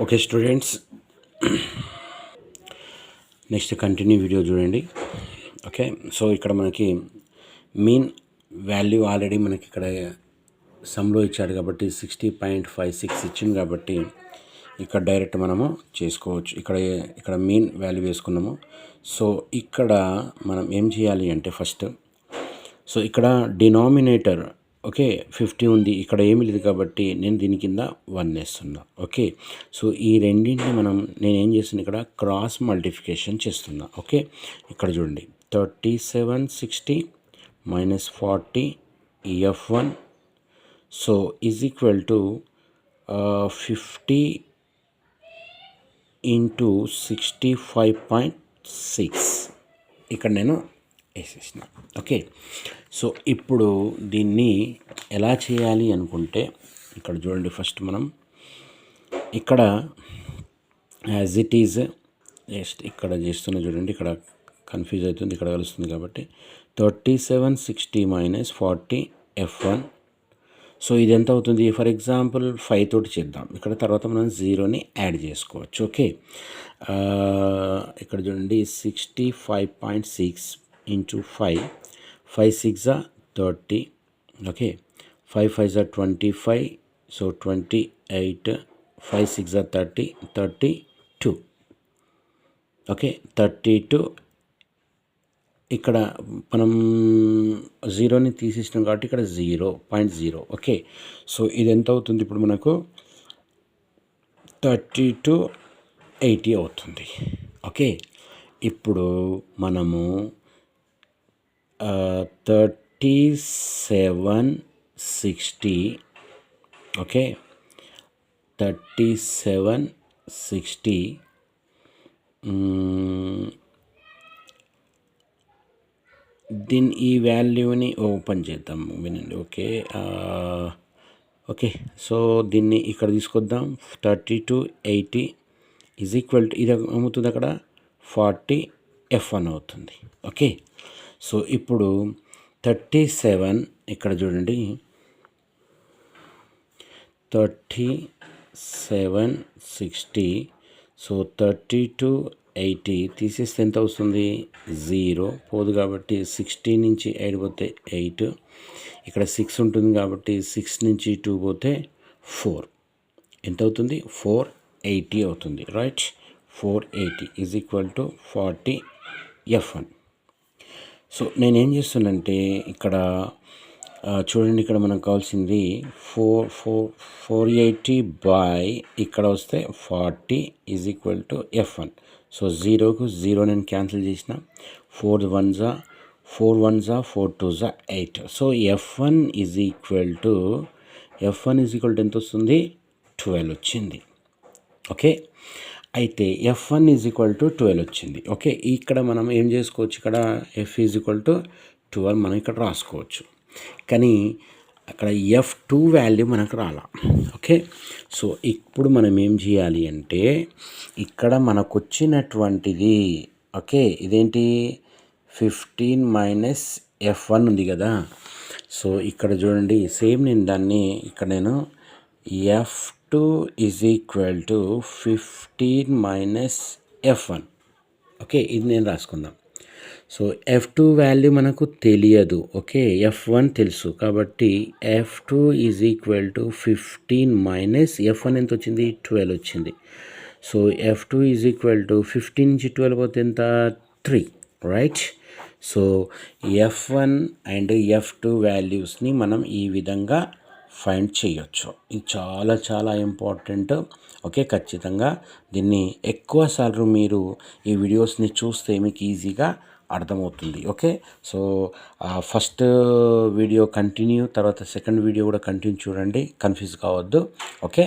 Okay students, next continue video చూడండి. Okay, so ఇక్కడ మనకి మీన్ వాల్యూ ఆల్రెడీ మనకి ఇక్కడ సమ్లో ఇచ్చాడు కాబట్టి 60.56 ఇచ్చింది కాబట్టి ఇక్కడ డైరెక్ట్ మనము చేసుకోవచ్చు. ఇక్కడ మీన్ వాల్యూ వేసుకున్నాము. సో ఇక్కడ మనం ఏం చేయాలి అంటే ఫస్ట్, సో ఇక్కడ డినామినేటర్ ఓకే 50 ఉంది, ఇక్కడ ఏమి లేదు కాబట్టి నేను దీని కింద 1 వేస్తున్నా. ఓకే, సో ఈ రెండింటిని నేను ఏం చేస్తున్నా, ఇక్కడ క్రాస్ మల్టిప్లికేషన్ చేస్తున్నా. ఓకే, ఇక్కడ చూడండి 3760 minus 40 F1 so is equal to 50 into 65.6 ఇక్కడ నేను వేసేసిన. ఓకే, సో ఇప్పుడు దీన్ని ఎలా చేయాలి అనుకుంటే ఇక్కడ చూడండి, ఫస్ట్ మనం ఇక్కడ యాజ్ ఇట్ ఈజ్ జస్ట్ ఇక్కడ చేస్తున్న చూడండి, ఇక్కడ కన్ఫ్యూజ్ అవుతుంది, ఇక్కడ కలుస్తుంది కాబట్టి 3760 మైనస్ 40 F1 సో ఇది ఎంత అవుతుంది. ఫర్ ఎగ్జాంపుల్ 5 తోటి చేద్దాం, ఇక్కడ తర్వాత మనం 0ని యాడ్ చేసుకోవచ్చు. ఓకే, ఇక్కడ చూడండి 65.6 ఇంటూ 5 6 30. Okay, 5 5 25 so 28 5 6 30 32. ఓకే, 32 ఇక్కడ మనం 0ని తీసేసినాం కాబట్టి ఇక్కడ 0.0. ఓకే, సో ఇది ఎంత అవుతుంది ఇప్పుడు మనకు 3280 అవుతుంది. ఓకే, ఇప్పుడు మనము 3760 ఓకే 3760 దీని ఈ వాల్యూని ఓపెన్ చేద్దాం, వినండి. ఓకే, ఓకే, సో దీన్ని ఇక్కడ తీసుకొద్దాం. 3280 ఈజ్ ఈక్వల్ టు ఇది ఏమవుతుంది, అక్కడ 40 F1 అవుతుంది. ఓకే, సో ఇప్పుడు 37 ఇక్కడ చూడండి 3760 సో 3280 తీసేస్తే ఎంత వస్తుంది, 0 పోదు కాబట్టి 16 నుంచి 8 పోతే 8, ఇక్కడ 6 ఉంటుంది కాబట్టి 6 నుంచి 2 పోతే 4 ఎంత అవుతుంది, 480 అవుతుంది. Right, 480 is equal to 40 F1. So నేనేం చేస్తున్నానంటే ఇక్కడ చూడండి, ఇక్కడ మనకు కావాల్సింది 480 బై ఇక్కడ వస్తే 40 is equal to F1. So 0కు 0 నేను క్యాన్సిల్ చేసిన, 4 1s 4 2s 8. So F1 is equal to ఎంత వస్తుంది, 12 వచ్చింది. ఓకే, అయితే F1 ఈజ్ ఈక్వల్ టు 12 వచ్చింది. ఓకే, ఇక్కడ మనం ఏం చేసుకోవచ్చు, ఇక్కడ F ఈజ్ ఈక్వల్ టు 12 మనం ఇక్కడ రాసుకోవచ్చు, కానీ అక్కడ F2 వాల్యూ మనకు రాలా. ఓకే, సో ఇప్పుడు మనం ఏం చేయాలి అంటే ఇక్కడ మనకు వచ్చినటువంటిది ఓకే ఇదేంటి 15 మైనస్ F1 ఉంది కదా. సో ఇక్కడ చూడండి సేమ్ నేను దాన్ని ఇక్కడ నేను F2 is equal to 15 minus F1. Okay, ఇది నేను రాసుకుందాం. సో F2 వాల్యూ మనకు తెలియదు. ఓకే, F1 తెలుసు కాబట్టి F2 is equal to 15 minus F1 ఎంత వచ్చింది, 12 వచ్చింది. So F2 is equal to 15 నుంచి 12 పోతే ఎంత, 3. Right, so F1 and F2 వాల్యూస్ని మనం ఈ విధంగా ఫైండ్ చేయొచ్చు. ఇది చాలా చాలా ఇంపార్టెంట్. ఓకే, ఖచ్చితంగా దీన్ని ఎక్కువసార్లు మీరు ఈ వీడియోస్ని చూస్తే మీకు ఈజీగా అర్థమవుతుంది. Okay, so first video continue, తర్వాత సెకండ్ వీడియో కూడా కంటిన్యూ చూడండి, కన్ఫ్యూజ్ కావద్దు. ఓకే.